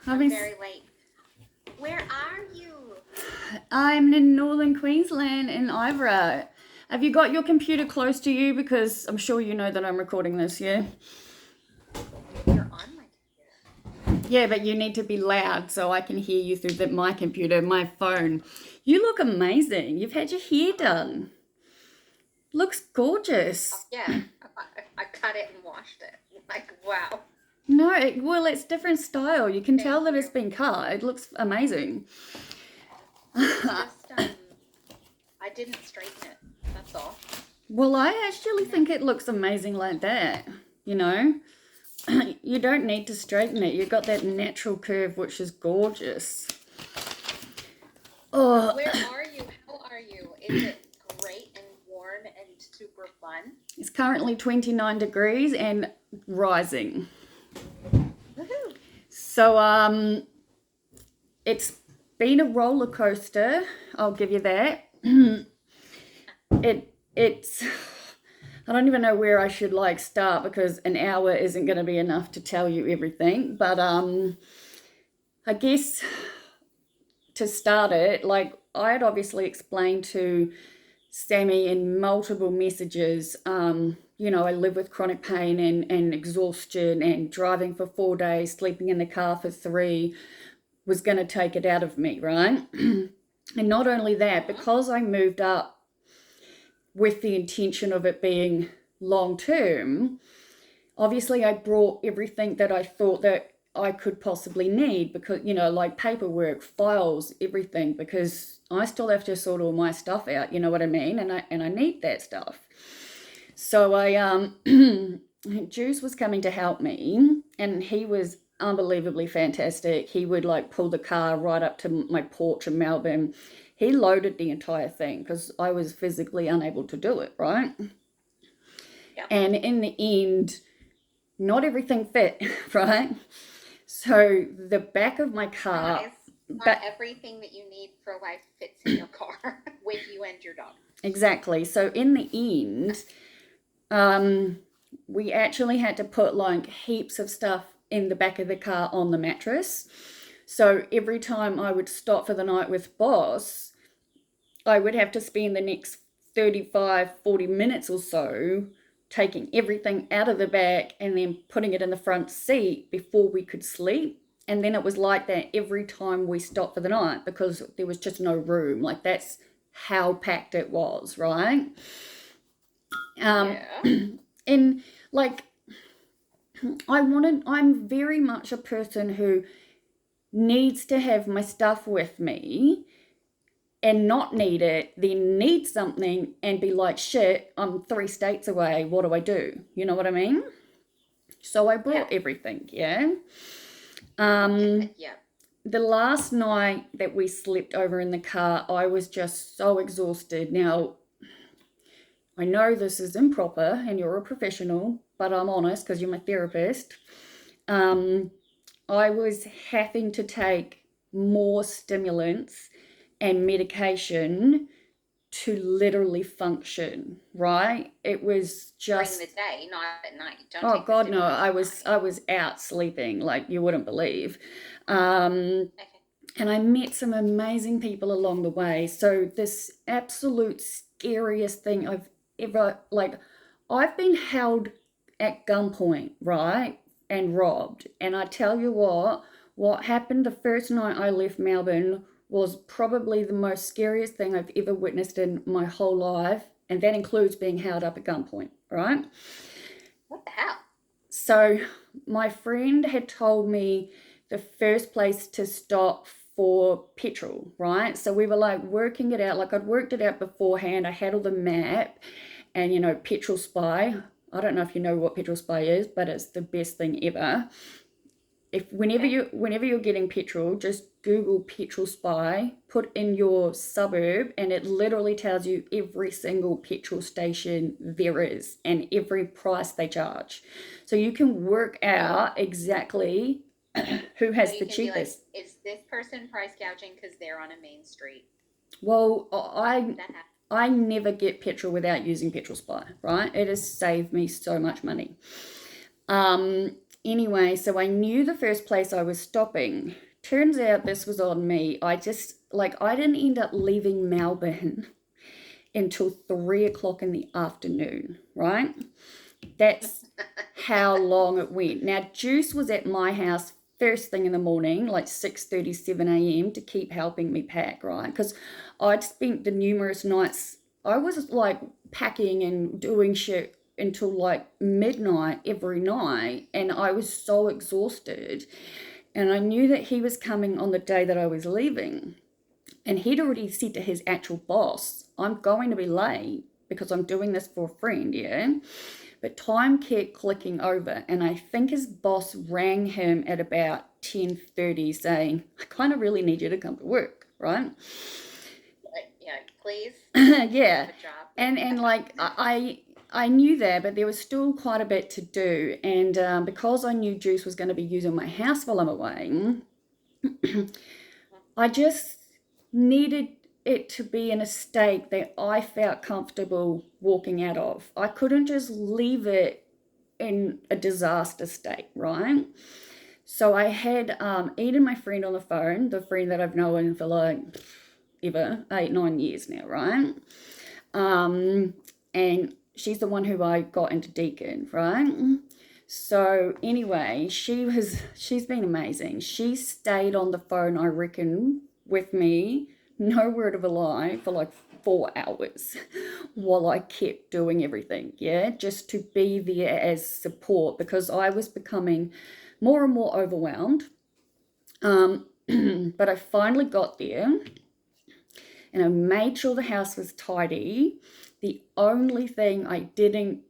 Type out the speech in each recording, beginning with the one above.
I'm very late. Where are you? I'm in northern Queensland in Ivra. Have you got your computer close to you? Because I'm sure you know that I'm recording this, yeah? You're on my computer. Yeah, but you need to be loud so I can hear you through my computer, my phone. You look amazing. You've had your hair done. Looks gorgeous. Yeah, I cut it and washed it. Like, wow. No, well, it's different style. You can tell that Thank it's you. been cut. It looks amazing. It's just, I didn't straighten it. That's all. Well, I actually think it looks amazing like that, you know? You don't need to straighten it. You've got that natural curve, which is gorgeous. Oh, Where are you? How are you? Is it great and warm and super fun? it's currently 29 degrees and rising. Woohoo! So, it's been a roller coaster. I'll give you that. It's I don't even know where I should start because an hour isn't going to be enough to tell you everything. But I guess to start it, I had obviously explained to Sammy in multiple messages, I live with chronic pain and exhaustion, and driving for 4 days, sleeping in the car for 3 was going to take it out of me, right? And not only that, because I moved up with the intention of it being long term, obviously I brought everything that I thought that I could possibly need, because, like paperwork, files, everything, because I still have to sort all my stuff out, you know what I mean? And I need that stuff. So Juice was coming to help me, and he was unbelievably fantastic. He would pull the car right up to my porch in Melbourne. He loaded the entire thing because I was physically unable to do it, right? Yeah. And in the end, not everything fit, right? So the back of my car, Not everything that you need for life fits in your car with you and your dog. exactly. So in the end, we actually had to put heaps of stuff in the back of the car on the mattress. So every time I would stop for the night with Boss, I would have to spend the next 35, 40 minutes or so taking everything out of the back and then putting it in the front seat before we could sleep. And then it was like that every time we stopped for the night because there was just no room. That's how packed it was, right? Yeah. And I'm very much a person who needs to have my stuff with me and not need it, then need something and be like, shit, I'm 3 states away. What do I do? You know what I mean? So I brought everything, yeah? Yeah. The last night that we slept over in the car, I was just so exhausted. Now, I know this is improper and you're a professional, but I'm honest because you're my therapist. I was having to take more stimulants and medication to literally function, right? It was just during the day, not at night. Don't oh take god no, stimulants I was out sleeping like you wouldn't believe. Um Okay. and I met some amazing people along the way. So this absolute scariest thing I've ever I've been held at gunpoint, right? And robbed. And I tell you what happened the first night I left Melbourne was probably the most scariest thing I've ever witnessed in my whole life. And that includes being held up at gunpoint, right? What the hell? So my friend had told me the first place to stop for petrol, right? So we were working it out. I'd worked it out beforehand. I had all the map and Petrol Spy. I don't know if you know what Petrol Spy is, but it's the best thing ever. If whenever you're getting petrol, just Google Petrol Spy, put in your suburb, and it literally tells you every single petrol station there is and every price they charge. So you can work out exactly who has the cheapest. Is this person price gouging because they're on a main street? Well, That happens. I never get petrol without using Petrol Spy, right? It has saved me so much money. Um, Anyway, so I knew the first place I was stopping. Turns out this was on me. I didn't end up leaving Melbourne until 3 o'clock in the afternoon, right? That's how long it went. Now, Juice was at my house first thing in the morning, like 6:37 a.m. to keep helping me pack, right? Because I'd spent the numerous nights, I was like packing and doing shit until like midnight every night, and I was so exhausted. And I knew that he was coming on the day that I was leaving. And he'd already said to his actual boss, I'm going to be late because I'm doing this for a friend, yeah? But time kept clicking over, and I think his boss rang him at about 10:30 saying, I kind of really need you to come to work, right? Yeah, please. Yeah. Good job. And like I knew that, but there was still quite a bit to do. And because I knew Juice was going to be using my house while I'm away, I just needed it to be in a state that I felt comfortable walking out of. I couldn't just leave it in a disaster state, right? So I had Eden, my friend, on the phone, the friend that I've known for like ever, 8-9 years now, right? And she's the one who I got into Deacon, right? So anyway, she's been amazing. She stayed on the phone, I reckon, with me, no word of a lie, for like 4 hours while I kept doing everything, yeah, just to be there as support because I was becoming more and more overwhelmed. But I finally got there and I made sure the house was tidy. The only thing I didn't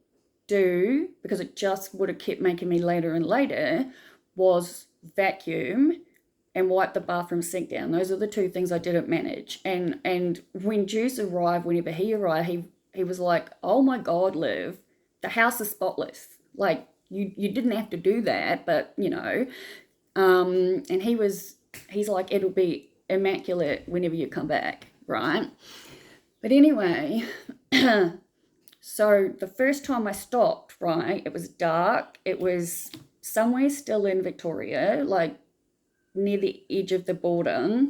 do, because it just would have kept making me later and later, was vacuum and wipe the bathroom sink down. Those are the 2 things I didn't manage. And when Juice arrived, whenever he arrived, he was like, oh my God, Liv, the house is spotless. Like, you didn't have to do that, but, you know. And he's like, it'll be immaculate whenever you come back, right? But anyway, so the first time I stopped, right, it was dark. It was somewhere still in Victoria, like near the edge of the border.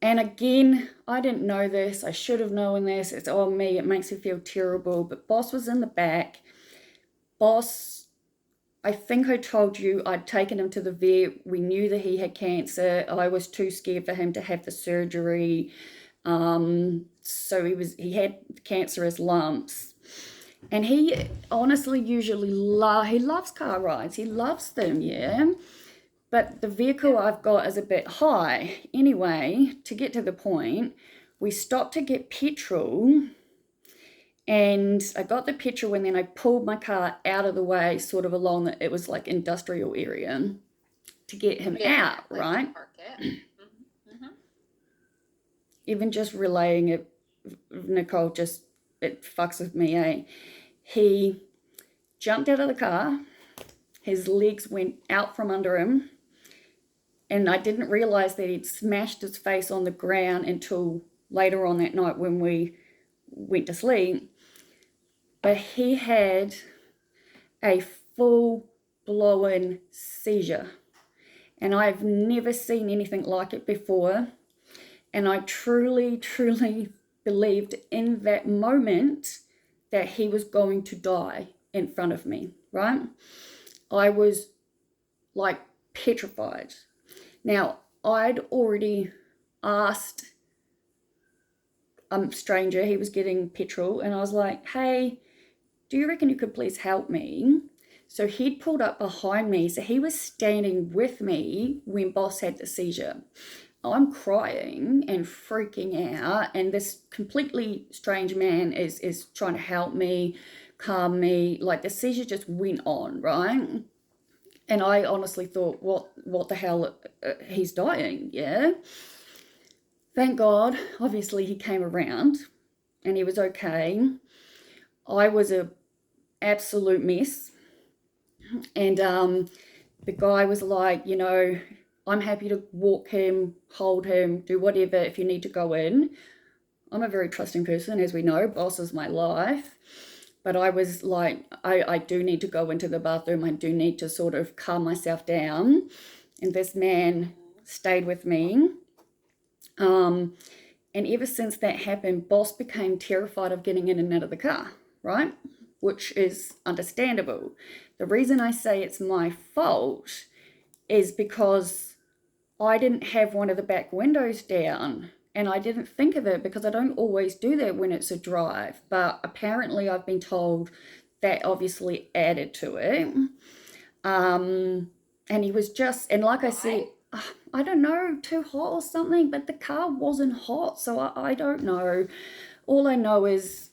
And again, I didn't know this. I should have known this. It's on me. It makes me feel terrible. But Boss was in the back. Boss, I think I told you I'd taken him to the vet. We knew that he had cancer. I was too scared for him to have the surgery. So he had cancerous lumps. And he honestly usually he loves car rides. He loves them, yeah. But the vehicle I've got is a bit high. Anyway, to get to the point, we stopped to get petrol. And I got the petrol and then I pulled my car out of the way, sort of along it was like industrial area to get him out, right? Park it. Even just relaying it, Nicole, it fucks with me, eh? He jumped out of the car, his legs went out from under him, and I didn't realize that he'd smashed his face on the ground until later on that night when we went to sleep. But he had a full-blown seizure, and I've never seen anything like it before. And I truly, truly believed in that moment that he was going to die in front of me, right? I was like petrified. Now, I'd already asked a stranger, he was getting petrol, and I was like, hey, do you reckon you could please help me? So he'd pulled up behind me, so he was standing with me when Boss had the seizure. I'm crying and freaking out, and this completely strange man is trying to help me, calm me. Like the seizure just went on, right? And I honestly thought, what the hell? He's dying, yeah? Thank God, obviously he came around and he was okay. I was a absolute mess. And the guy was like, you know, I'm happy to walk him, hold him, do whatever if you need to go in. I'm a very trusting person, as we know. Boss is my life. but I was like, I do need to go into the bathroom. I do need to sort of calm myself down. And this man stayed with me. And ever since that happened, Boss became terrified of getting in and out of the car, right? Which is understandable. The reason I say it's my fault is because I didn't have one of the back windows down, and I didn't think of it because I don't always do that when it's a drive. But apparently I've been told that obviously added to it. And he was just, and like I said, I don't know, too hot or something, but the car wasn't hot, so I don't know. All I know is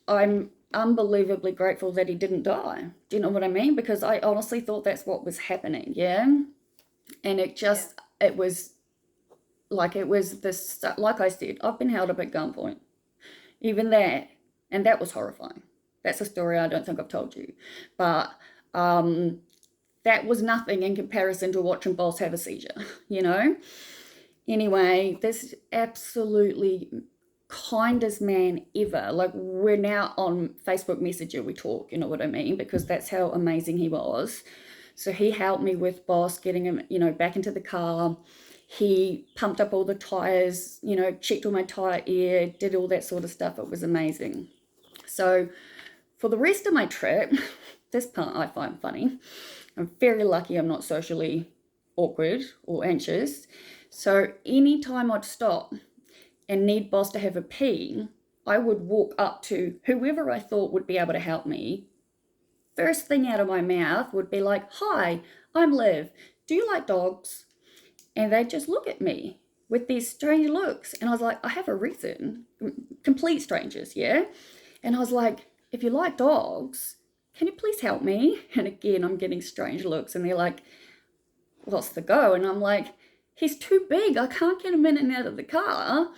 I'm unbelievably grateful that he didn't die. Do you know what I mean? Because I honestly thought that's what was happening, yeah? And it just, it was this, like I said, I've been held up at gunpoint. Even that, and that was horrifying. That's a story I don't think I've told you. But that was nothing in comparison to watching Boss have a seizure, you know? Anyway, this absolutely kindest man ever. Like, we're now on Facebook Messenger, we talk, you know what I mean? Because that's how amazing he was. So he helped me with Boss getting him, you know, back into the car. He pumped up all the tires, you know, checked all my tire air, did all that sort of stuff. It was amazing. So for the rest of my trip, this part I find funny. I'm very lucky I'm not socially awkward or anxious. So anytime I'd stop and need Boss to have a pee, I would walk up to whoever I thought would be able to help me. First thing out of my mouth would be like, "Hi, I'm Liv. Do you like dogs?" And they'd just look at me with these strange looks. And I was like, I have a reason. Complete strangers, yeah? And I was like, if you like dogs, can you please help me? And again, I'm getting strange looks. And they're like, what's the go? And I'm like, he's too big. I can't get him in and out of the car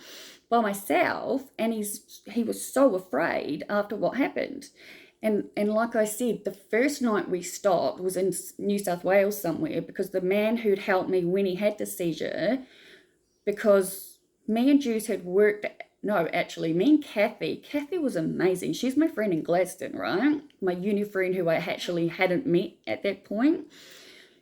by myself. And he was so afraid after what happened. And like I said, the first night we stopped was in New South Wales somewhere, because the man who'd helped me when he had the seizure, because me and Juice had worked, no, actually, me and Kathy was amazing. She's my friend in Gladstone, right? My uni friend who I actually hadn't met at that point.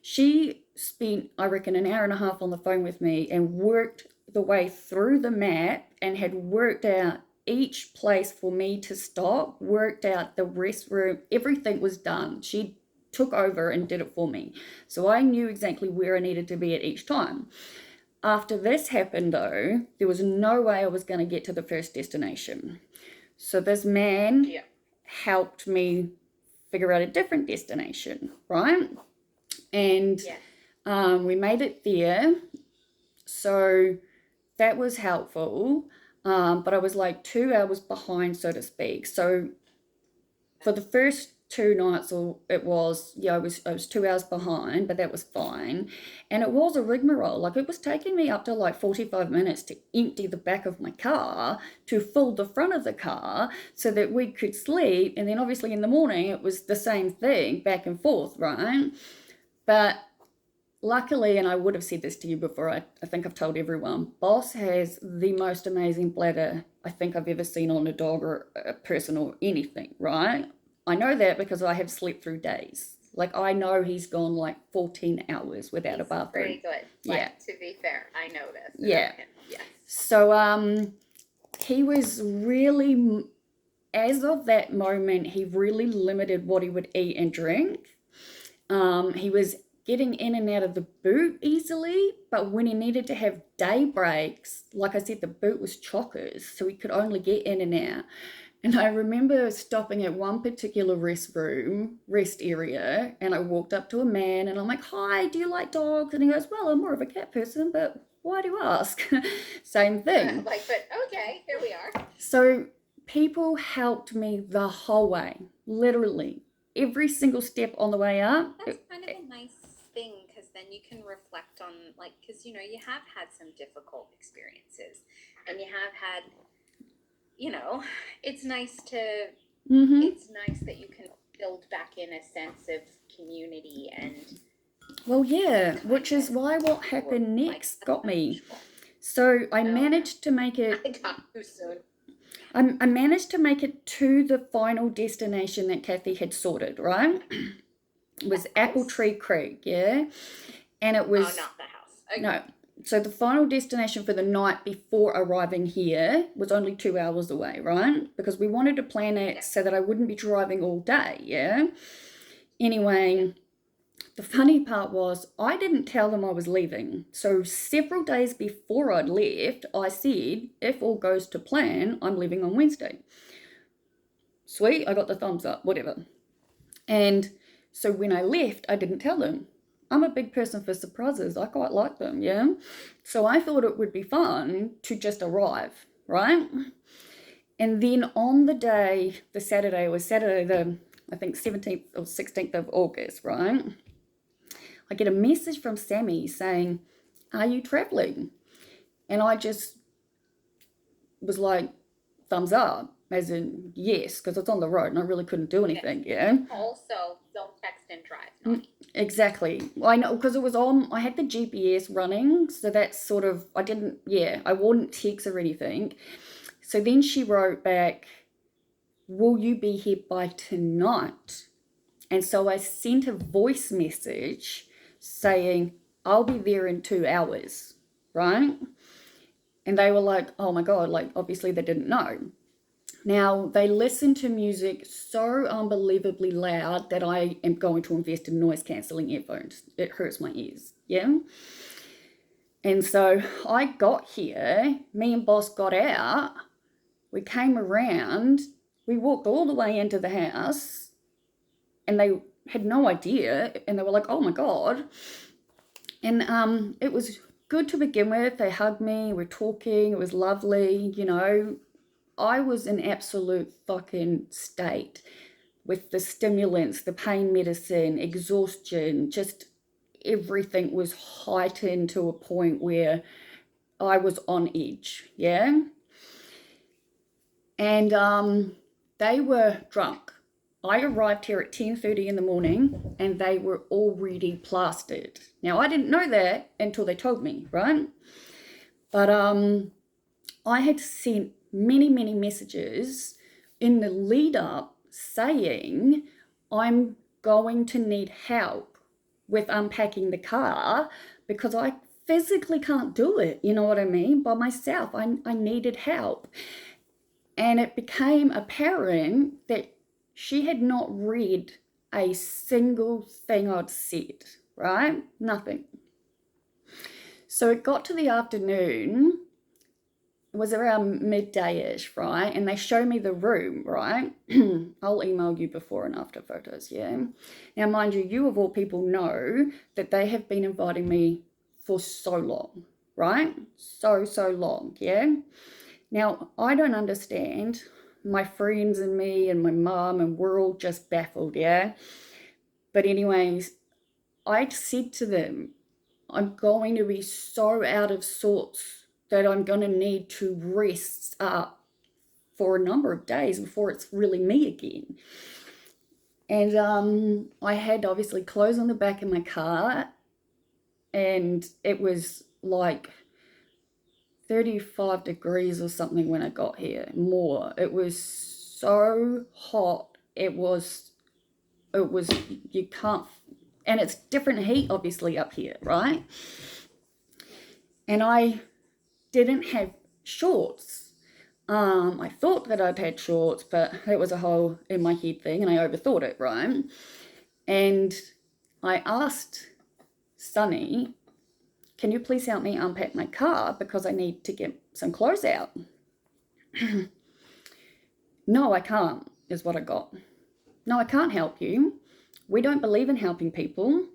She spent, I reckon, an hour and a half on the phone with me and worked the way through the map and had worked out each place for me to stop, worked out the restroom, everything was done. She took over and did it for me. So I knew exactly where I needed to be at each time. After this happened, though, there was no way I was going to get to the first destination. So this man helped me figure out a different destination, right? And we made it there. So that was helpful. But I was like 2 hours behind, so to speak. So for the first 2 nights, or it was, I was 2 hours behind, but that was fine. And it was a rigmarole. Like, it was taking me up to like 45 minutes to empty the back of my car, to fill the front of the car so that we could sleep. And then obviously in the morning, it was the same thing, back and forth, right? But luckily, and I would have said this to you before, I think I've told everyone, Boss has the most amazing bladder I think I've ever seen on a dog or a person or anything, right? I know that because I have slept through days. Like, I know he's gone like 14 hours without a bathroom. Pretty good. Like, to be fair, I know this. Yeah. Yes. So he was really, as of that moment, he really limited what he would eat and drink. He was getting in and out of the boot easily, but when he needed to have day breaks, like I said, the boot was chockers, so he could only get in and out. And I remember stopping at one particular rest area, and I walked up to a man, and I'm like, "Hi, do you like dogs?" And he goes, "Well, I'm more of a cat person, but why do you ask?" Same thing. But okay, here we are. So people helped me the whole way, literally. Every single step on the way up. That's kind of a nice thing, because then you can reflect on, like, because you have had some difficult experiences, and you have had, it's nice to it's nice that you can build back in a sense of community. And well, yeah, which is why what happened next got me. So I managed to make it. I got too soon. I managed to make it to the final destination that Kathy had sorted, right? It was Apple Tree Creek, yeah? And it was... Oh, not the house. Okay. No. So the final destination for the night before arriving here was only 2 hours away, right? Because we wanted to plan it so that I wouldn't be driving all day, yeah? Anyway, the funny part was I didn't tell them I was leaving. So several days before I'd left, I said, if all goes to plan, I'm leaving on Wednesday. Sweet, I got the thumbs up, whatever. And so when I left, I didn't tell them. I'm a big person for surprises. I quite like them, yeah? So I thought it would be fun to just arrive, right? And then on the day, the Saturday, I think 17th or 16th of August, right? I get a message from Sammy saying, are you traveling? And I just was like, thumbs up, as in yes, because it's on the road and I really couldn't do anything, yeah? Also, don't text and drive. Exactly. I know, because it was on, I had the GPS running, so that's sort of, I wouldn't text or anything. So then she wrote back, will you be here by tonight? And so I sent a voice message saying, I'll be there in 2 hours, right? And they were like, oh my God, like obviously they didn't know. Now, they listen to music so unbelievably loud that I am going to invest in noise-cancelling earphones. It hurts my ears, yeah? And so I got here, me and Boss got out, we came around, we walked all the way into the house, and they had no idea, and they were like, oh my God. And it was good to begin with. They hugged me, we're talking, it was lovely, you know. I was in absolute fucking state with the stimulants, the pain medicine, exhaustion, just everything was heightened to a point where I was on edge, yeah? And they were drunk. I arrived here at 10:30 in the morning and they were already plastered. Now, I didn't know that until they told me, right? But I had sent many messages in the lead up saying I'm going to need help with unpacking the car because I physically can't do it, you know what I mean, by myself. I needed help. And it became apparent that she had not read a single thing I'd said, right? Nothing. So it got to the afternoon, it was around midday-ish, right? And they show me the room, right? I'll email you before and after photos, yeah? Now, mind you, you of all people know that they have been inviting me for so long, right? So long, yeah? Now, I don't understand. My friends and me and my mum, and we're all just baffled, yeah? But anyways, I said to them, I'm going to be so out of sorts that I'm going to need to rest up for a number of days before it's really me again. And I had obviously clothes on the back of my car, and it was like 35 degrees or something when I got here, more. It was so hot. It was, you can't, and it's different heat obviously up here, right? And I didn't have shorts. I thought that I'd had shorts, but that was a whole in my head thing and I overthought it, right? And I asked Sunny, can you please help me unpack my car because I need to get some clothes out? No, I can't, is what I got. No, I can't help you. We don't believe in helping people.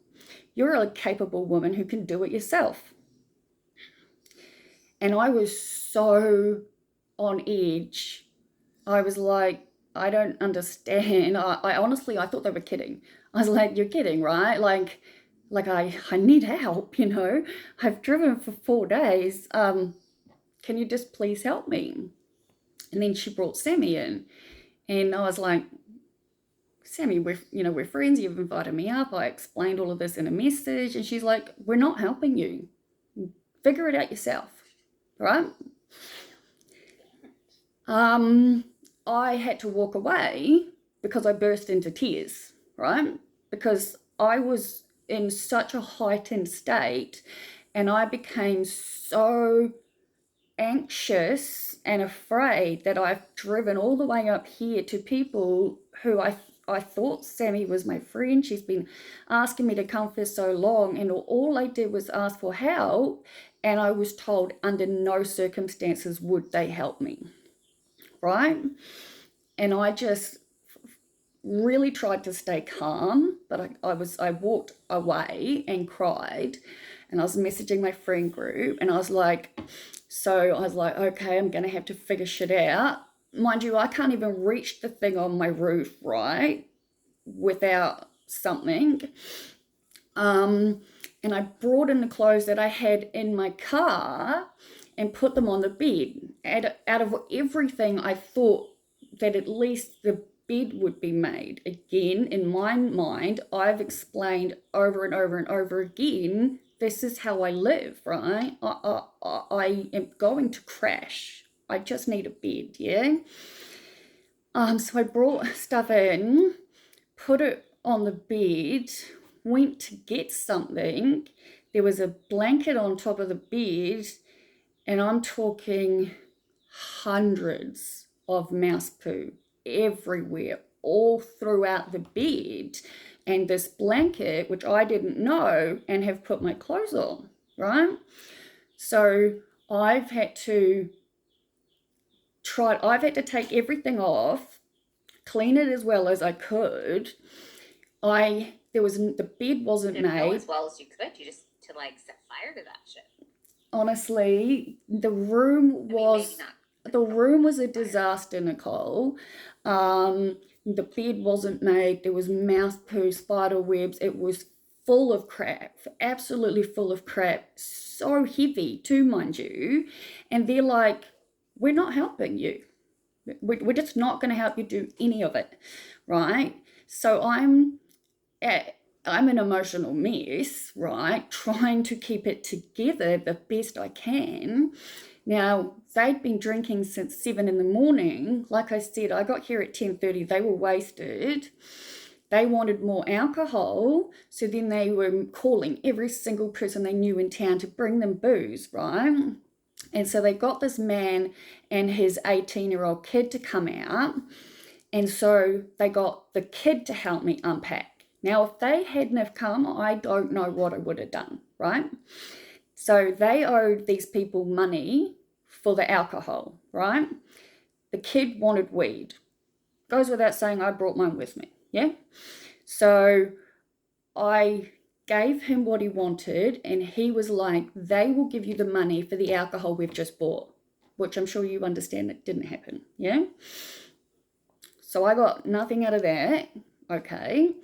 You're a capable woman who can do it yourself. And I was so on edge. I was like, I don't understand. I honestly, I thought they were kidding. I was like, you're kidding, right? Like I need help, you know. I've driven for 4 days. Can you just please help me? And then she brought Sammy in. And I was like, Sammy, we're friends. You've invited me up. I explained all of this in a message. And she's like, we're not helping you. Figure it out yourself, right? I had to walk away because I burst into tears, right? Because I was in such a heightened state and I became so anxious and afraid that I've driven all the way up here to people who I thought Sammy was my friend. She's been asking me to come for so long, and all I did was ask for help, and I was told under no circumstances would they help me, right? And I just really tried to stay calm, but I walked away and cried, and I was messaging my friend group, and I was like, okay, I'm gonna have to figure shit out. Mind you, I can't even reach the thing on my roof, right, without something. And I brought in the clothes that I had in my car and put them on the bed. Out of everything, I thought that at least the bed would be made. Again, in my mind, I've explained over and over and over again, this is how I live, right? I am going to crash. I just need a bed, yeah? So I brought stuff in, put it on the bed, went to get something. There was a blanket on top of the bed, and I'm talking hundreds of mouse poo everywhere, all throughout the bed. And this blanket, which I didn't know and have put my clothes on, right? So I've had to take everything off, clean it as well as I could. The bed wasn't Didn't know made. as well as you could. You just to like set fire to that shit. Honestly, the room was a disaster, Nicole. The bed wasn't made. There was mouse poo, spider webs. It was full of crap, absolutely full of crap. So heavy too, mind you. And they're like, we're not helping you. We're just not going to help you do any of it, right? So I'm an emotional mess, right? Trying to keep it together the best I can. Now, they'd been drinking since 7 in the morning. Like I said, I got here at 10:30. They were wasted. They wanted more alcohol, so then they were calling every single person they knew in town to bring them booze, right? And so they got this man and his 18-year-old kid to come out. And so they got the kid to help me unpack. Now, if they hadn't have come, I don't know what I would have done, right? So they owed these people money for the alcohol, right? The kid wanted weed. Goes without saying, I brought mine with me, yeah? So I gave him what he wanted, and he was like, they will give you the money for the alcohol we've just bought, which I'm sure you understand it didn't happen, yeah? So I got nothing out of that, okay?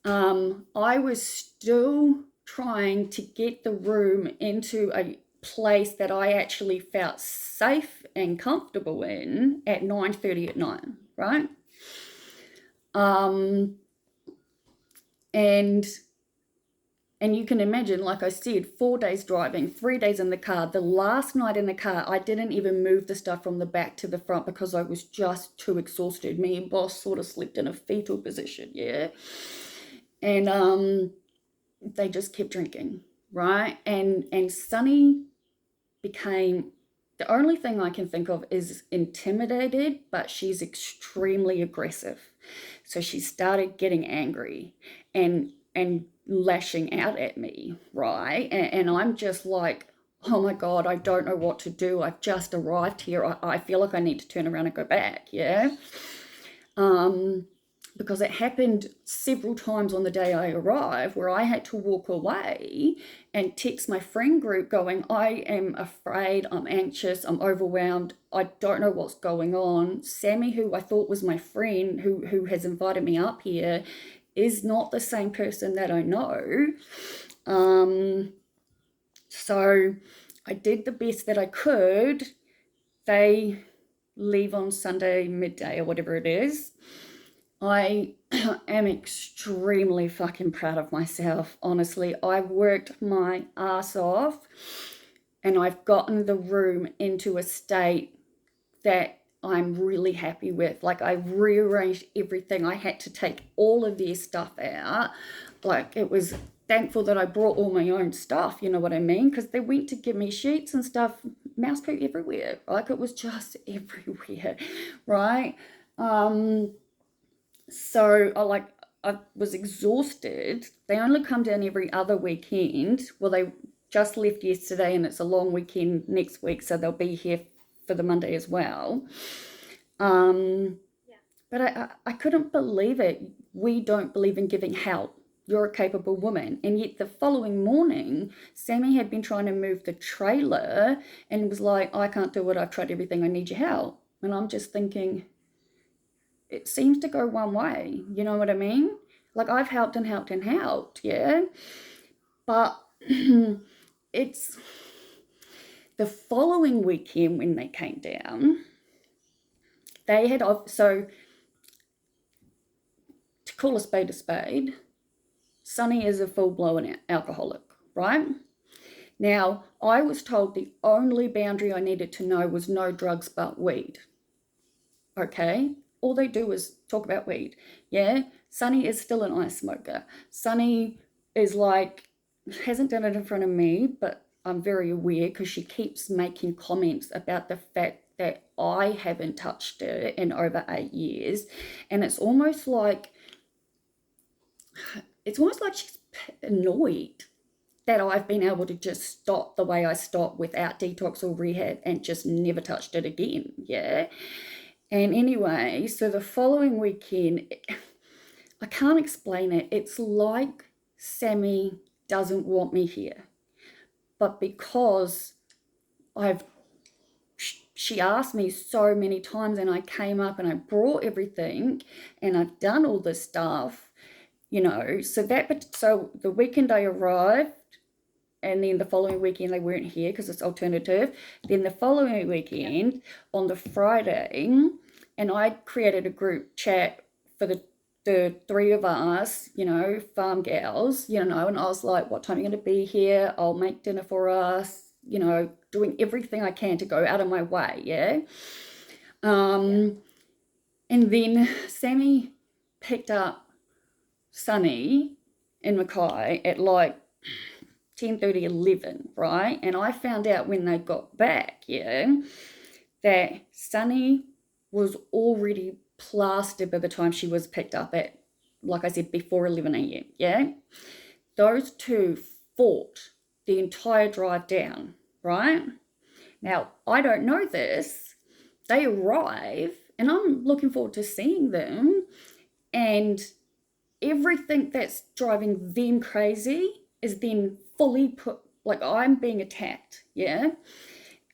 I was still trying to get the room into a place that I actually felt safe and comfortable in at 9:30 at night, right? And you can imagine, like I said, 4 days driving, 3 days in the car. The last night in the car, I didn't even move the stuff from the back to the front because I was just too exhausted. Me and Boss sort of slept in a fetal position, yeah? And they just kept drinking, right? And Sunny became, the only thing I can think of is intimidated, but she's extremely aggressive. So she started getting angry and lashing out at me, right? And I'm just like, oh my God, I don't know what to do. I've just arrived here. I feel like I need to turn around and go back, yeah? Because it happened several times on the day I arrived where I had to walk away and text my friend group going, I am afraid, I'm anxious, I'm overwhelmed, I don't know what's going on. Sammy, who I thought was my friend, who has invited me up here, is not the same person that I know. So I did the best that I could. They leave on Sunday midday or whatever it is. I am extremely fucking proud of myself, honestly. I've worked my ass off and I've gotten the room into a state that I'm really happy with. Like, I rearranged everything. I had to take all of their stuff out. Like, it was thankful that I brought all my own stuff, you know what I mean? Because they went to give me sheets and stuff, mouse poo everywhere. Like, it was just everywhere, right? So I was exhausted. They only come down every other weekend. Well, they just left yesterday and it's a long weekend next week, so they'll be here for the Monday as well. But I couldn't believe it. We don't believe in giving help. You're a capable woman. And yet the following morning, Sammy had been trying to move the trailer and was like, I can't do it. I've tried everything. I need your help. And I'm just thinking, it seems to go one way. You know what I mean? Like, I've helped and helped and helped, yeah? But it's the following weekend when they came down, they had, so to call a spade, Sonny is a full-blown alcoholic, right? Now, I was told the only boundary I needed to know was no drugs but weed, okay? All they do is talk about weed, yeah? Sonny is still an ice smoker. Sonny is like, hasn't done it in front of me, but I'm very aware because she keeps making comments about the fact that I haven't touched her in over 8 years. And it's almost like she's annoyed that I've been able to just stop the way I stopped without detox or rehab and just never touched it again, yeah? And anyway, so the following weekend, I can't explain it. It's like Sammy doesn't want me here. But because she asked me so many times and I came up and I brought everything and I've done all this stuff, you know, so the weekend I arrived and then the following weekend they weren't here because it's alternative. Then the following weekend on the Friday, and I created a group chat for the three of us, you know, farm gals, you know, and I was like, what time are you going to be here? I'll make dinner for us, you know, doing everything I can to go out of my way, yeah? And then Sammy picked up Sonny and Mackay at like 10:30, 11, right? And I found out when they got back, yeah, that Sonny was already plastered by the time she was picked up at, like I said, before 11 a.m., yeah? Those two fought the entire drive down, right? Now, I don't know this. They arrive, and I'm looking forward to seeing them, and everything that's driving them crazy is then fully put, like, I'm being attacked, yeah?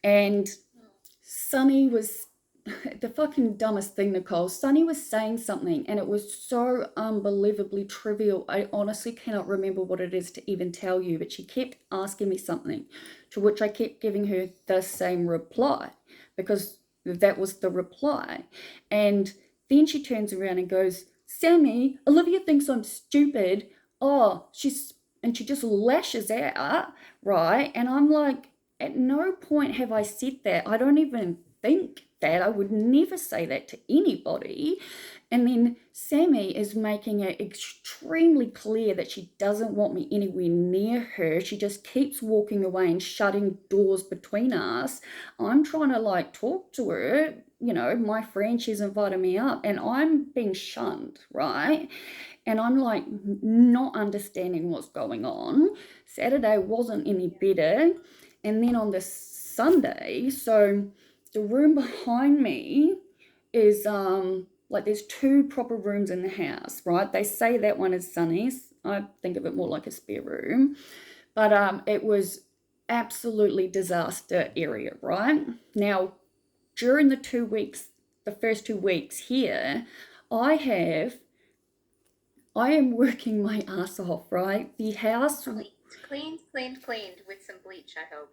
And Sonny was, the fucking dumbest thing, Nicole, Sonny was saying something and it was so unbelievably trivial. I honestly cannot remember what it is to even tell you, but she kept asking me something, to which I kept giving her the same reply because that was the reply. And then she turns around and goes, Sammy, Olivia thinks I'm stupid. And she just lashes out, right? And I'm like, at no point have I said that. I don't even think that. I would never say that to anybody. And then Sammy is making it extremely clear that she doesn't want me anywhere near her. She just keeps walking away and shutting doors between us. I'm trying to like talk to her, you know, my friend, she's invited me up and I'm being shunned, right? And I'm like not understanding what's going on. Saturday wasn't any better. And then on the Sunday, so the room behind me is like there's two proper rooms in the house, right? They say that one is Sunny's. I think of it more like a spare room. But it was absolutely disaster area, right? Now, during the first 2 weeks here, I am working my ass off, right? The house Cleaned with some bleach, I hope.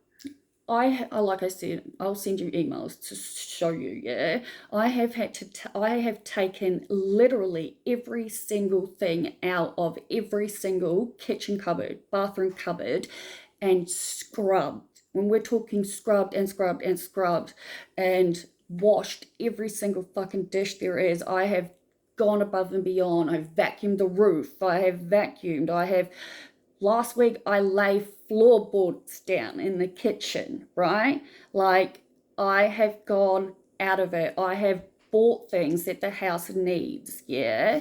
like I said, I'll send you emails to show you, yeah? I have taken literally every single thing out of every single kitchen cupboard, bathroom cupboard, and scrubbed. When we're talking scrubbed and scrubbed and scrubbed, and washed every single fucking dish there is. I have gone above and beyond. I've vacuumed the roof. Last week I lay floorboards down in the kitchen, right? Like, I have gone out of it. I have bought things that the house needs, yeah?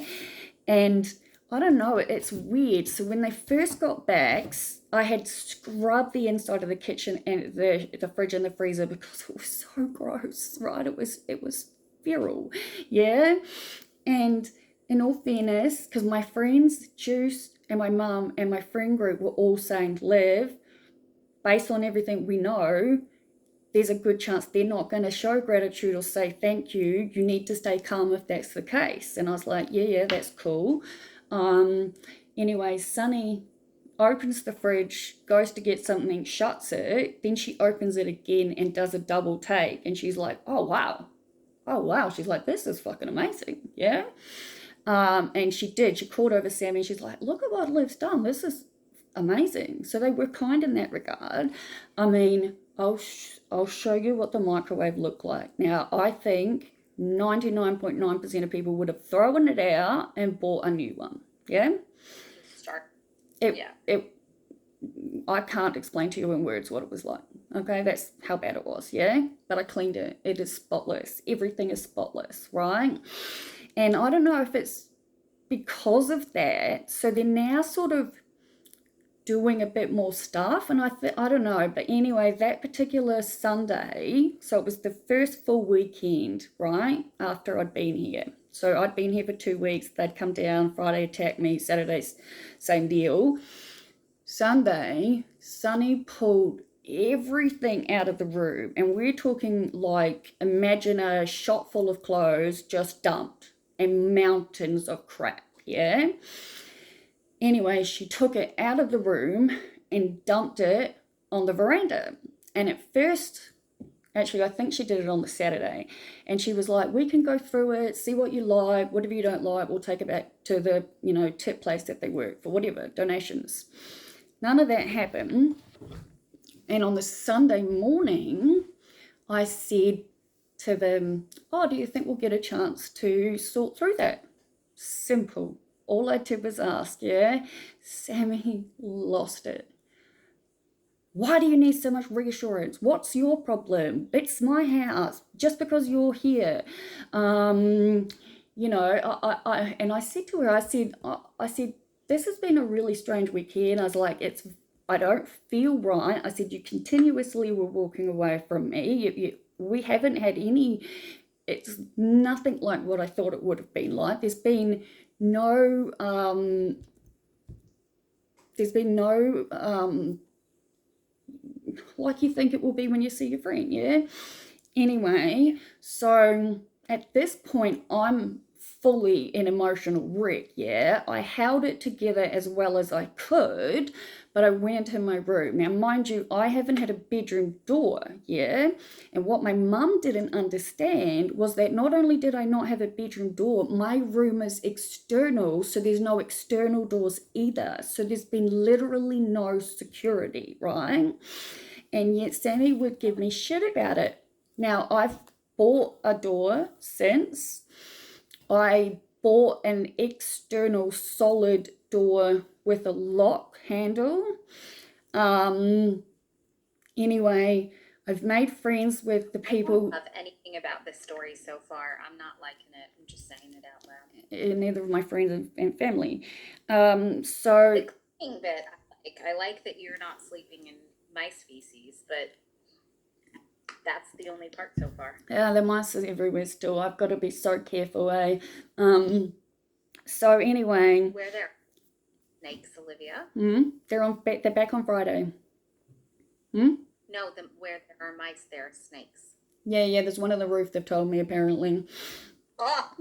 And I don't know, it's weird. So when they first got back, I had scrubbed the inside of the kitchen and the fridge and the freezer because it was so gross, right? It was feral, yeah? And in all fairness, because my friends, Juice and my mum and my friend group were all saying, Liv, based on everything we know, there's a good chance they're not going to show gratitude or say thank you. You need to stay calm if that's the case. And I was like, yeah, that's cool. Anyway, Sunny opens the fridge, goes to get something, shuts it, then she opens it again and does a double take. And she's like, oh, wow. She's like, this is fucking amazing. Yeah. And she did. She called over Sammy and she's like, look at what Liv's done. This is amazing. So they were kind in that regard. I mean, I'll show you what the microwave looked like. Now, I think 99.9% of people would have thrown it out and bought a new one. Yeah? Start. It I can't explain to you in words what it was like. Okay, that's how bad it was, yeah? But I cleaned it. It is spotless. Everything is spotless, right? And I don't know if it's because of that. So they're now sort of doing a bit more stuff, and I don't know, but anyway, that particular Sunday, so it was the first full weekend, right, after I'd been here. So I'd been here for 2 weeks. They'd come down, Friday attack me, Saturday same deal. Sunday, Sunny pulled everything out of the room, and we're talking like, imagine a shop full of clothes just dumped and mountains of crap, yeah? Anyway, she took it out of the room and dumped it on the veranda. And at first, actually, I think she did it on the Saturday. And she was like, we can go through it, see what you like, whatever you don't like, we'll take it back to the, tip place that they work for, whatever, donations. None of that happened. And on the Sunday morning, I said to them, oh, do you think we'll get a chance to sort through that? Simple. All I did was ask, yeah? Sammy lost it. Why do you need so much reassurance? What's your problem? It's my house. Just because you're here. And I said to her, I said, this has been a really strange weekend. I was like, I don't feel right. I said, you continuously were walking away from me. We haven't had any, it's nothing like what I thought it would have been like. There's been no like you think it will be when you see your friend, yeah? Anyway, so at this point, I'm fully an emotional wreck, yeah? I held it together as well as I could, but I went into my room. Now, mind you, I haven't had a bedroom door, yeah? And what my mum didn't understand was that not only did I not have a bedroom door, my room is external, so there's no external doors either. So there's been literally no security, right? And yet Sammy would give me shit about it. Now, I've bought a door since. I bought an external solid door with a lock handle. Anyway, I've made friends with the people. I don't love anything about this story so far. I'm not liking it. I'm just saying it out loud. Neither of my friends and family. The cleaning bit, I like that you're not sleeping in mice feces, but that's the only part so far. Yeah, the mice are everywhere still. I've got to be so careful, eh? So anyway. Where they're snakes, Olivia? They're back on Friday. No, where there are mice, there are snakes. Yeah, there's one on the roof, they've told me, apparently. Oh,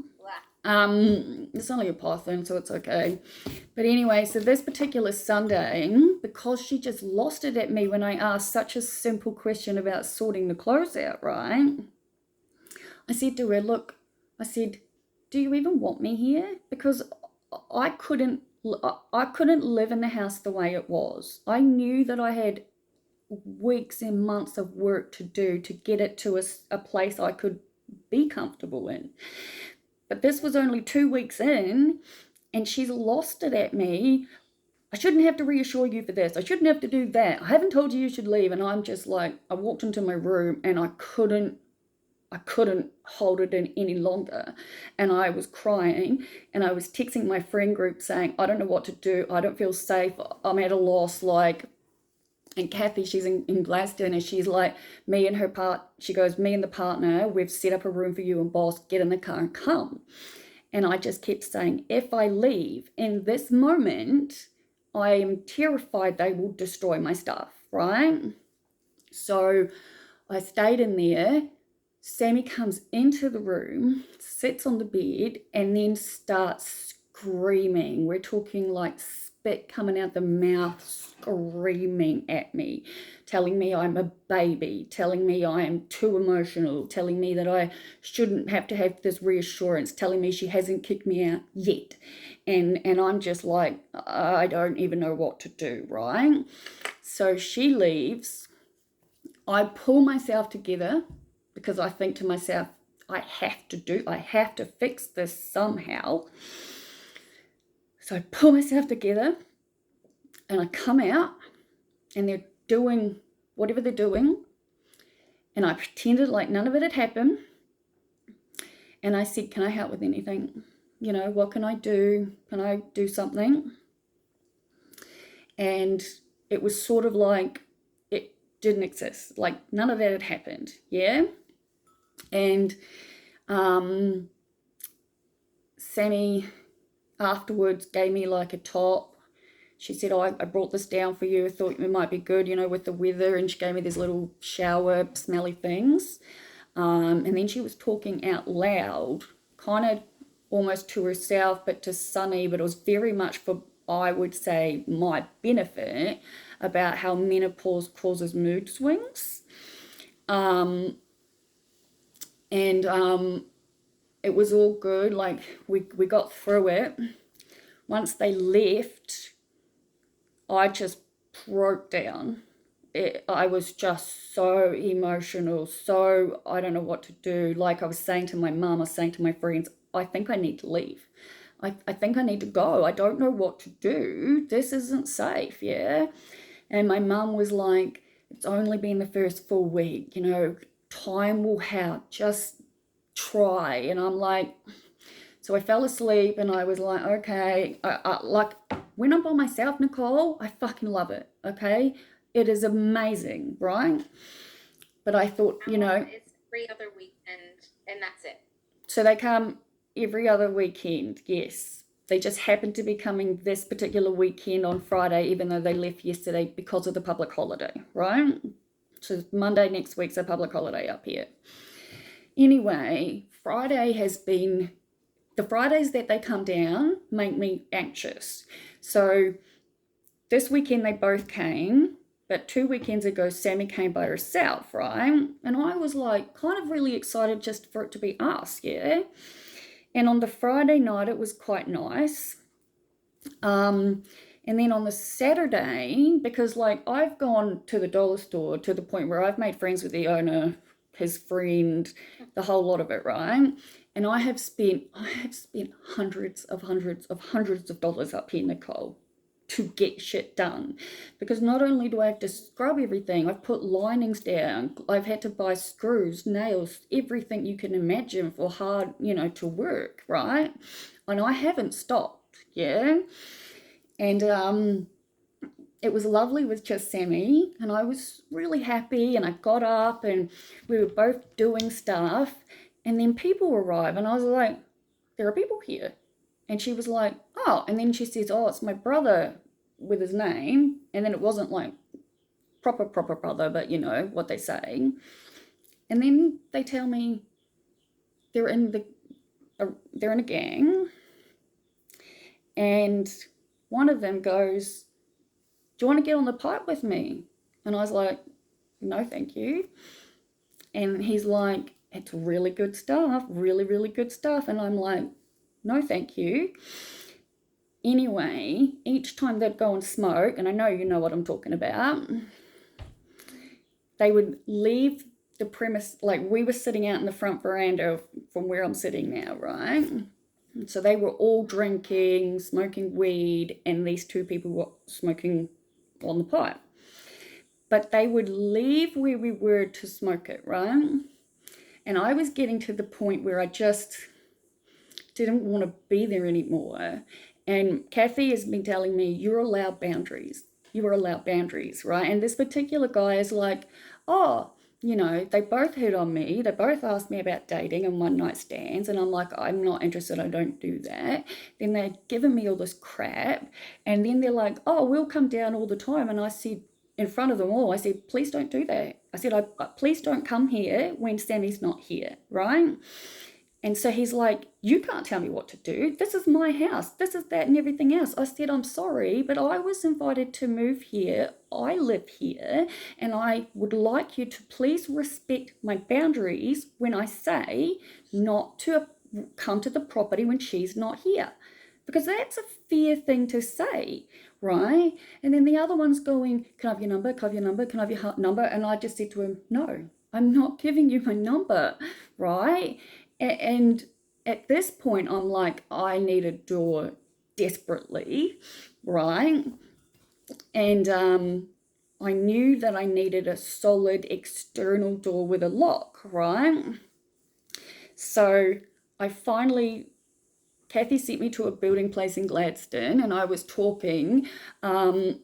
it's only a python, so it's okay. But anyway, so this particular Sunday, because she just lost it at me when I asked such a simple question about sorting the clothes out, right? I said to her, look, do you even want me here? Because I couldn't live in the house the way it was. I knew that I had weeks and months of work to do to get it to a place I could be comfortable in. But this was only 2 weeks in, and she's lost it at me. I shouldn't have to reassure you for this. I shouldn't have to do that. I haven't told you should leave. And I'm just like, I walked into my room and I couldn't hold it in any longer. And I was crying and I was texting my friend group saying, I don't know what to do. I don't feel safe. I'm at a loss. Like, and Kathy, she's in Glasgow, and she's like, me and the partner, we've set up a room for you and boss, get in the car and come. And I just kept saying, if I leave in this moment, I am terrified they will destroy my stuff, right? So I stayed in there. Sammy comes into the room, sits on the bed, and then starts screaming. We're talking like spit coming out the mouth, screaming at me, telling me I'm a baby, telling me I am too emotional, telling me that I shouldn't have to have this reassurance, telling me she hasn't kicked me out yet. And I'm just like, I don't even know what to do, right? So she leaves. I pull myself together because I think to myself, I have to fix this somehow. So I pull myself together and I come out and they're doing whatever they're doing. And I pretended like none of it had happened. And I said, can I help with anything? You know, what can I do? Can I do something? And it was sort of like it didn't exist. Like none of that had happened. Yeah. And Sammy afterwards gave me like a top. She said, I brought this down for you. I thought it might be good, you know, with the weather. And she gave me these little shower smelly things. And then she was talking out loud, kind of almost to herself, but to Sunny, but it was very much for, I would say, my benefit, about how menopause causes mood swings. And it was all good. Like we got through it. Once they left, I just broke down. I was just so emotional, so I don't know what to do. Like I was saying to my mum, I was saying to my friends, I think I need to leave. I think I need to go. I don't know what to do. This isn't safe, yeah? And my mum was like, it's only been the first full week, you know, time will help, just try. And I'm like, so I fell asleep and I was like, okay, like when I'm by myself, Nicole, I fucking love it, okay? It is amazing, right? But I thought, you know. It's every other weekend and that's it. So they come every other weekend, yes. They just happen to be coming this particular weekend on Friday, even though they left yesterday because of the public holiday, right? So Monday next week's a public holiday up here. Anyway, the Fridays that they come down make me anxious. So this weekend they both came, but 2 weekends ago Sammy came by herself, right? And I was like kind of really excited just for it to be us, yeah? And on the Friday night it was quite nice. And then on the Saturday, because like I've gone to the dollar store to the point where I've made friends with the owner, his friend, the whole lot of it, right? And I have spent hundreds of dollars up here, Nicole, to get shit done. Because not only do I have to scrub everything, I've put linings down, I've had to buy screws, nails, everything you can imagine for hard, you know, to work, right? And I haven't stopped, yeah? And it was lovely with just Sammy, and I was really happy, and I got up and we were both doing stuff, and then people arrive and I was like, there are people here. And she was like, oh, and then she says, oh, it's my brother with his name. And then it wasn't like proper brother, but you know what they say. And then they tell me they're in a gang, and one of them goes, do you want to get on the pipe with me? And I was like, no, thank you. And he's like, it's really good stuff, really, really good stuff. And I'm like, no, thank you. Anyway, each time they'd go and smoke, and I know you know what I'm talking about, they would leave the premise, like we were sitting out in the front veranda from where I'm sitting now, right? So they were all drinking, smoking weed, and these two people were smoking on the pipe. But they would leave where we were to smoke it, right? And I was getting to the point where I just didn't want to be there anymore. And Kathy has been telling me, you're allowed boundaries. You are allowed boundaries, right? And this particular guy is like, oh, you know, they both hit on me. They both asked me about dating and one night stands. And I'm like, I'm not interested. I don't do that. Then they're giving me all this crap. And then they're like, oh, we'll come down all the time. And I said, in front of them all, I said, please don't do that. I said, please don't come here when Sammy's not here, right? And so he's like, you can't tell me what to do. This is my house. This is that and everything else. I said, I'm sorry, but I was invited to move here. I live here, and I would like you to please respect my boundaries when I say not to come to the property when she's not here. Because that's a fair thing to say, right? And then the other one's going, can I have your number? Can I have your number? Can I have your number? And I just said to him, no, I'm not giving you my number, right? And at this point, I'm like, I need a door desperately, right? And I knew that I needed a solid external door with a lock, right? So I finally, Kathy sent me to a building place in Gladstone, and I was talking, and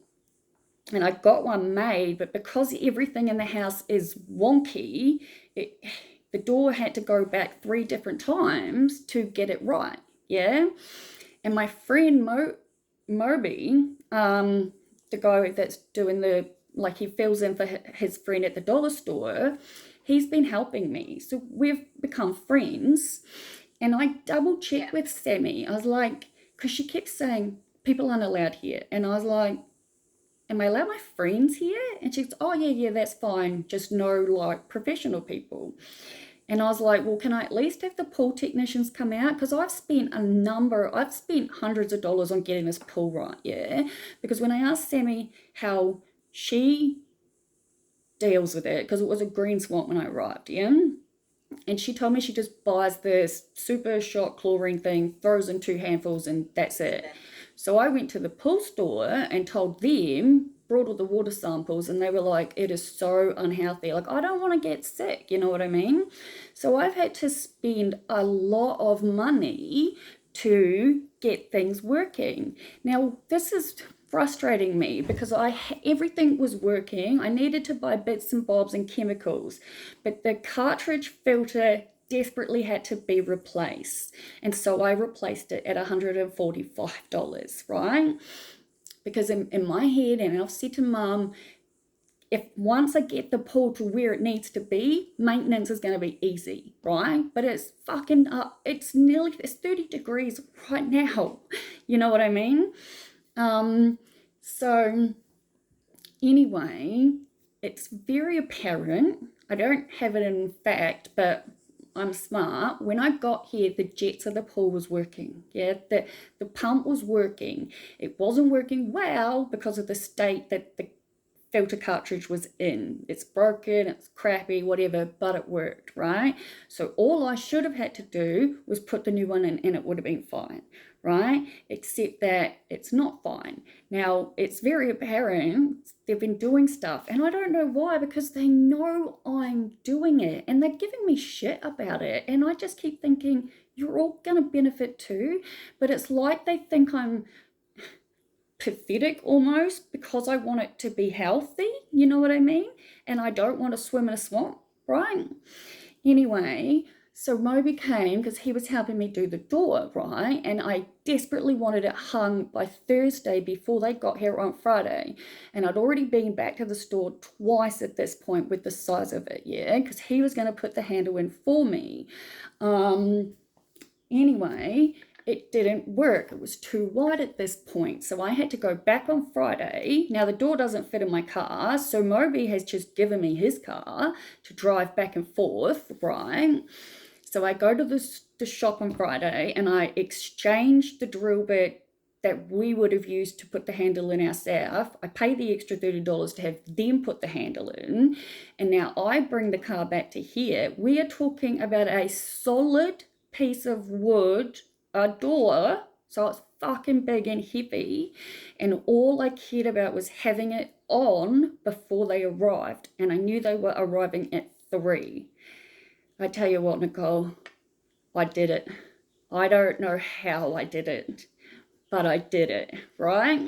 I got one made, but because everything in the house is wonky, the door had to go back 3 different times to get it right, yeah? And my friend Moby, the guy that's doing he fills in for his friend at the dollar store, he's been helping me. So we've become friends. And I double checked with Sammy. I was like, because she kept saying, people aren't allowed here. And I was like, am I allowed my friends here? And she's, oh, yeah, that's fine. Just no, like, professional people. And I was like, well, can I at least have the pool technicians come out? Because I've spent hundreds of dollars on getting this pool right, yeah? Because when I asked Sammy how she deals with it, because it was a green swamp when I arrived, yeah? And she told me she just buys this super shot chlorine thing, throws in 2 handfuls, and that's it. So I went to the pool store and told them, brought all the water samples, and they were like, it is so unhealthy. Like, I don't want to get sick, you know what I mean? So I've had to spend a lot of money to get things working. Now, this is frustrating me because everything was working. I needed to buy bits and bobs and chemicals, but the cartridge filter desperately had to be replaced. And so I replaced it at $145, right? Because in my head, and I've said to Mum, if once I get the pool to where it needs to be, maintenance is going to be easy, right? But it's fucking up. It's 30 degrees right now. You know what I mean? So anyway, it's very apparent. I don't have it in fact, but I'm smart. When I got here, the jets of the pool was working. Yeah, the pump was working. It wasn't working well because of the state that the filter cartridge was in. It's broken, it's crappy, whatever, but it worked, right? So all I should have had to do was put the new one in and it would have been fine, right? Except that it's not fine. Now, it's very apparent they've been doing stuff, and I don't know why, because they know I'm doing it and they're giving me shit about it, and I just keep thinking, you're all gonna benefit too, but it's like they think I'm pathetic almost because I want it to be healthy, you know what I mean? And I don't want to swim in a swamp, right? Anyway, so Moby came because he was helping me do the door, right? And I desperately wanted it hung by Thursday before they got here on Friday. And I'd already been back to the store twice at this point with the size of it, yeah? Because he was going to put the handle in for me. Anyway, it didn't work. It was too wide at this point. So I had to go back on Friday. Now the door doesn't fit in my car. So Moby has just given me his car to drive back and forth, right? So I go to the shop on Friday and I exchange the drill bit that we would have used to put the handle in ourselves. I pay the extra $30 to have them put the handle in, and now I bring the car back to here. We are talking about a solid piece of wood, a door, so it's fucking big and heavy, and all I cared about was having it on before they arrived, and I knew they were arriving at 3. I tell you what, Nicole, I did it. I don't know how I did it, but I did it, right?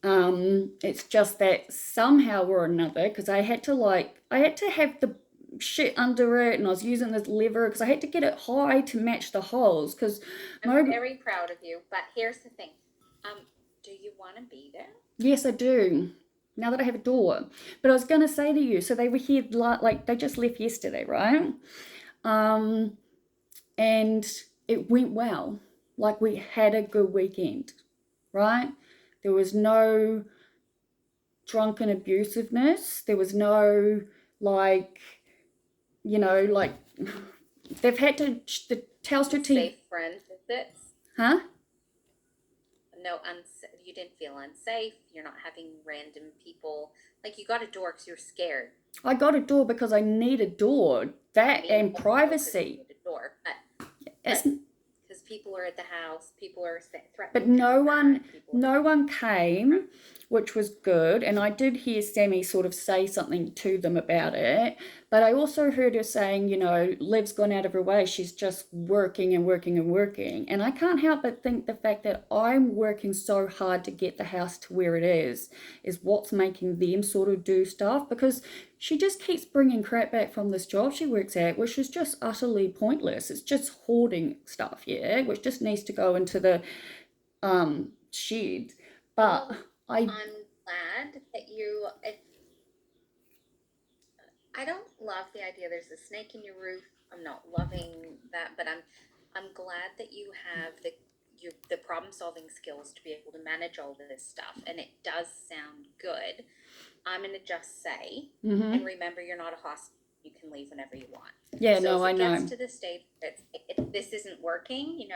It's just that somehow or another, because I had to have the shit under it, and I was using this lever because I had to get it high to match the holes. Because I'm very proud of you, but here's the thing. Do you want to be there? Yes, I do. Now that I have a door. But I was going to say to you, so they were here, like, they just left yesterday, right? And it went well. Like, we had a good weekend, right? There was no drunken abusiveness. There was no, like, like, they've had to, the Telstra team. Safe friend visits? Huh? No, you didn't feel unsafe. You're not having random people. Like, you got a door because you're scared. I got a door because I need a door. That and privacy. You need a door, It's because people are at the house, people are threatening. But no one came, which was good. And I did hear Sammy sort of say something to them about it. But I also heard her saying, Liv's gone out of her way. She's just working and working and working. And I can't help but think the fact that I'm working so hard to get the house to where it is what's making them sort of do stuff. Because she just keeps bringing crap back from this job she works at, which is just utterly pointless. It's just hoarding stuff, yeah, which just needs to go into the shed. But I'm glad that you. I don't love the idea there's a snake in your roof. I'm not loving that, but I'm glad that you have the problem solving skills to be able to manage all this stuff, and it does sound good. I'm going to just say, and remember, you're not a hostage. You can leave whenever you want. Yeah, so no, I know. If it gets to the stage that this isn't working,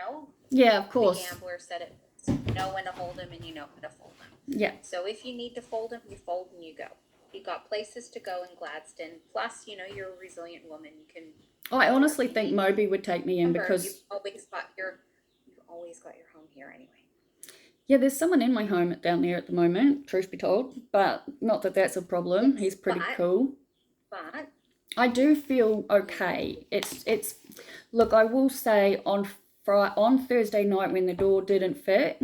Yeah, of course. The gambler said it. You know when to hold them, and you know when to fold them. Yeah. So if you need to fold them, you fold and you go. You got places to go in Gladstone. Plus, you're a resilient woman. You can. I honestly think Moby would take me in because you've always got your home here anyway. Yeah, there's someone in my home down there at the moment, truth be told, but not that that's a problem. He's pretty cool. But I do feel okay. It's look, I will say on Thursday night when the door didn't fit,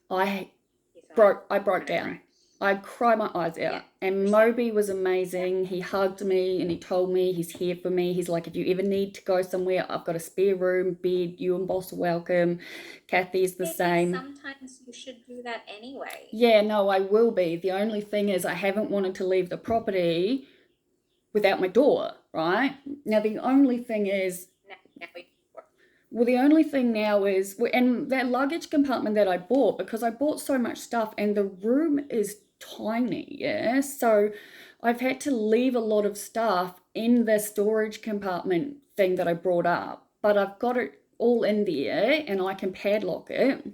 I broke down. I cried my eyes out. Yeah. And Moby was amazing. He hugged me and he told me he's here for me. He's like, if you ever need to go somewhere, I've got a spare room, bed, you and boss are welcome. Kathy's the same. Sometimes you should do that anyway. Yeah, no, I will be. The only thing is I haven't wanted to leave the property without my door, right? Now, the only thing is... Well, the only thing now is, and that luggage compartment that I bought, because I bought so much stuff and the room is tiny, yeah? So I've had to leave a lot of stuff in the storage compartment thing that I brought up, but I've got it all in there and I can padlock it.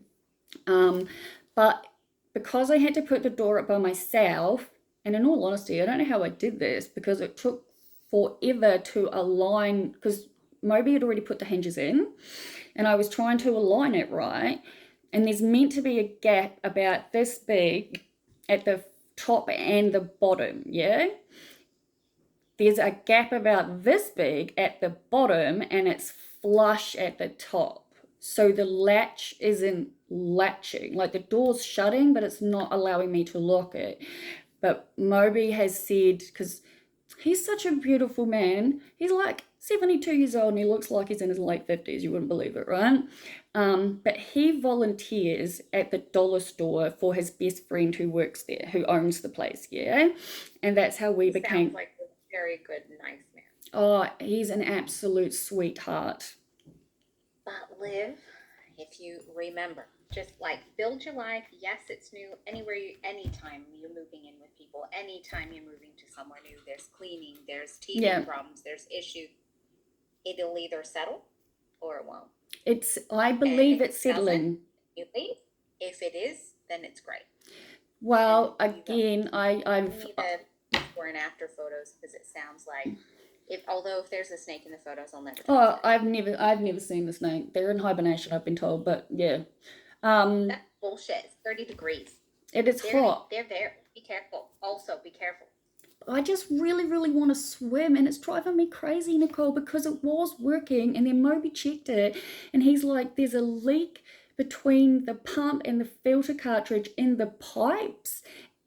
But because I had to put the door up by myself, and in all honesty, I don't know how I did this because it took forever to align, because Moby had already put the hinges in and I was trying to align it right, and there's meant to be a gap about this big at the top and the bottom, yeah? There's a gap about this big at the bottom and it's flush at the top. So the latch isn't latching, like the door's shutting, but it's not allowing me to lock it. But Moby has said, because he's such a beautiful man, he's like 72 years old and he looks like he's in his late 50s, you wouldn't believe it, right? But he volunteers at the dollar store for his best friend who works there, who owns the place, yeah? And that's how we became... Sounds like a very good, nice man. Oh, he's an absolute sweetheart. But Liv, if you remember, just like build your life. Yes, it's new. Anytime you're moving in with people, anytime you're moving to somewhere new, there's cleaning, there's teething problems, there's issues. It'll either settle or it won't. I believe it's settling. you leave. If it is, then it's great. Well, And you don't again, I've need the before and after photos because it sounds like if there's a snake in the photos, I'll never trust it. I've never seen the snake. They're in hibernation, I've been told, but yeah. That's bullshit. It's 30 degrees. It is hot. They're there. Be careful. Also, be careful. I just really, really want to swim, and it's driving me crazy, Nicole, because it was working, and then Moby checked it, and he's like, there's a leak between the pump and the filter cartridge in the pipes.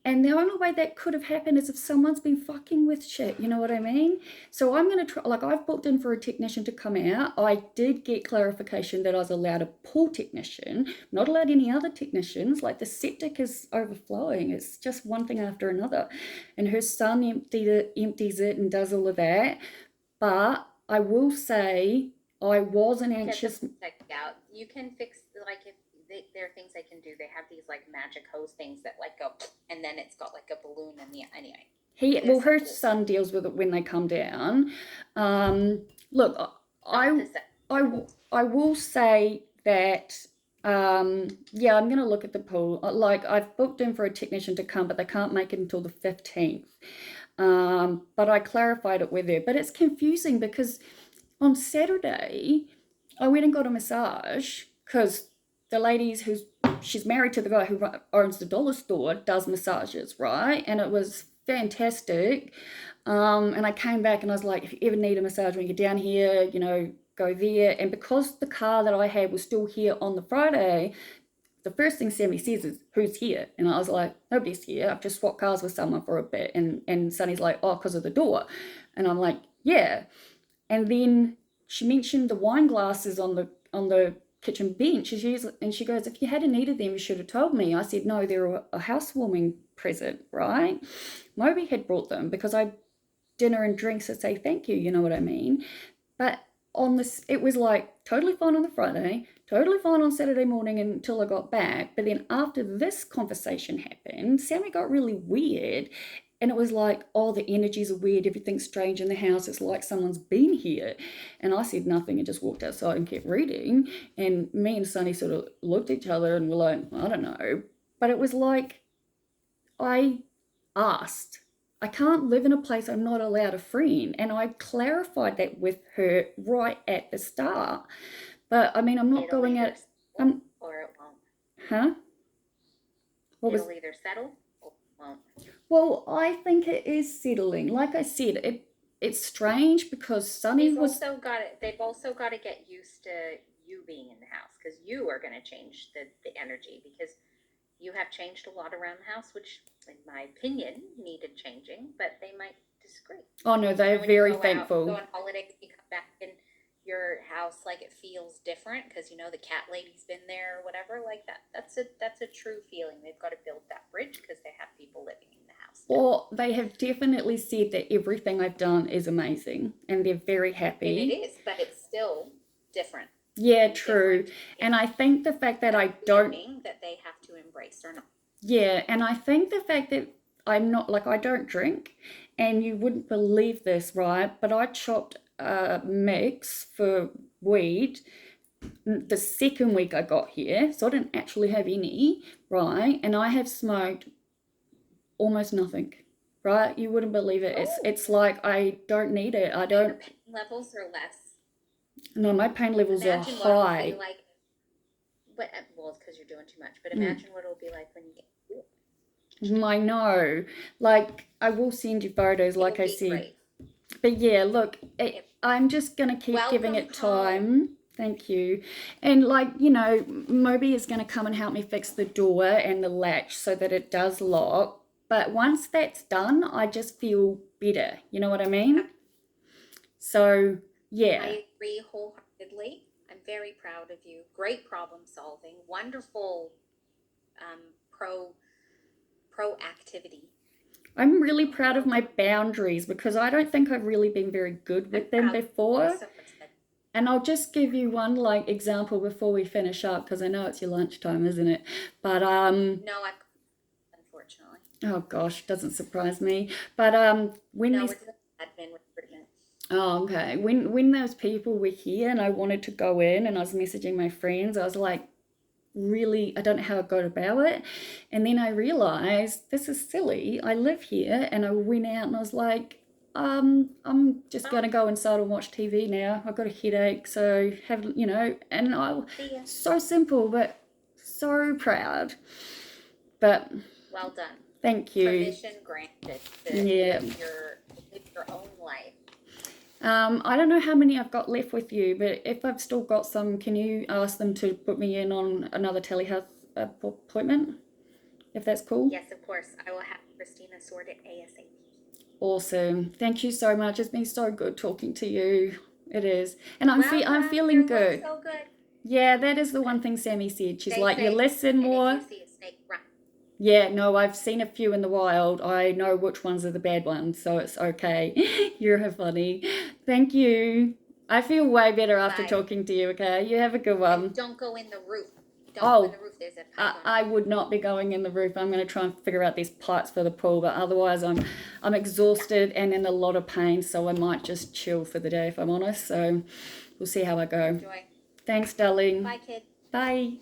And the only way that could have happened is if someone's been fucking with shit, you know what I mean? So I'm going to try, like, I've booked in for a technician to come out. I did get clarification that I was allowed a pool technician, not allowed any other technicians. Like, the septic is overflowing. It's just one thing after another. And her son empties it and does all of that. But I will say, I wasn't anxious. Check out. You can fix, like, if there are things they can do. They have these like magic hose things that like go, and then it's got like a balloon in the anyway. Her son deals with it when they come down. Look, I will say that. Yeah, I'm gonna look at the pool. Like, I've booked in for a technician to come, but they can't make it until the 15th. But I clarified it with her. But it's confusing because on Saturday I went and got a massage because the ladies she's married to the guy who owns the dollar store, does massages, right? And it was fantastic. And I came back and I was like, if you ever need a massage when you get down here, go there. And because the car that I had was still here on the Friday, the first thing Sammy says is, who's here? And I was like, nobody's here. I've just swapped cars with someone for a bit. And Sonny's like, oh, because of the door. And I'm like, yeah. And then she mentioned the wine glasses on the kitchen bench, and she goes, if you hadn't needed them, you should have told me. I said, no, they're a housewarming present, right? Moby had brought them because I dinner and drinks to say thank you, you know what I mean? But it was like totally fine on the Friday, totally fine on Saturday morning until I got back. But then after this conversation happened, Sammy got really weird. And it was like, oh, the energies are weird. Everything's strange in the house. It's like someone's been here. And I said nothing and just walked outside and kept reading. And me and Sonny sort of looked at each other and were like, I don't know. But it was like, I asked. I can't live in a place I'm not allowed a friend. And I clarified that with her right at the start. But I mean, I'm not going out. Or it won't. Huh? It'll either settle or it won't. Well, I think it is settling. Like I said, it's strange because Sonny they've also got to get used to you being in the house, because you are going to change the energy, because you have changed a lot around the house, which in my opinion needed changing, but they might disagree. Oh no, they're very thankful. Go on holiday, you come back and your house, like, it feels different because the cat lady's been there or whatever, like that. That's a true feeling. They've got to build that bridge because they have people living in the house now. Well, they have definitely said that everything I've done is amazing and they're very happy. And it is, but it's still different. Yeah, true. And I think the fact that I don't that they have to embrace or not. Yeah, and I think the fact that I'm not, like, I don't drink, and you wouldn't believe this, right? But I chopped a mix for weed the second week I got here, so I didn't actually have any, right? And I have smoked almost nothing, right? You wouldn't believe it. It's like I don't need it. I don't. Your pain levels are less. No, my pain levels are high. Well, it's because you're doing too much. But imagine what it'll be like when you get it. I know. Like, I will send you photos, like I said. Great. But yeah, look, I'm just going to keep giving it time. Thank you. And, like, Moby is going to come and help me fix the door and the latch so that it does lock. But once that's done, I just feel better. You know what I mean? So, yeah. I agree wholeheartedly. I'm very proud of you. Great problem solving. Wonderful proactivity. I'm really proud of my boundaries because I don't think I've really been very good with them before. And I'll just give you one example before we finish up, because I know it's your lunchtime, isn't it? But no, unfortunately. Oh gosh, doesn't surprise me. But it's admin recruitment. Oh, okay. When those people were here and I wanted to go in and I was messaging my friends, I was like, I don't know how I go about it. And then I realized this is silly. I live here, and I went out and I was like, I'm just gonna go inside and watch TV now. I've got a headache, so have and I See ya. so simple but so proud. But Well done. thank you. Permission granted to Yeah. live your own life. I don't know how many I've got left with you, but if I've still got some, can you ask them to put me in on another telehealth appointment? If that's cool? Yes, of course. I will have Christina sort it ASAP. Awesome. Thank you so much. It's been so good talking to you. It is. And I'm Welcome. feeling Your good. work's so good. Yeah, that is the one thing Sammy said. She's Stay like, you safe, listen and more. if you see a snake, run. Yeah, no, I've seen a few in the wild. I know which ones are the bad ones, so it's okay. You're funny. Thank you. I feel way better after Bye. talking to you, okay? You have a good one. And don't go in the roof. Don't go in the roof. There's a pipe on I would not be going in the roof. I'm going to try and figure out these pipes for the pool, but otherwise I'm exhausted and in a lot of pain, so I might just chill for the day if I'm honest. So we'll see how I go. Enjoy. Thanks, darling. Bye, kid. Bye.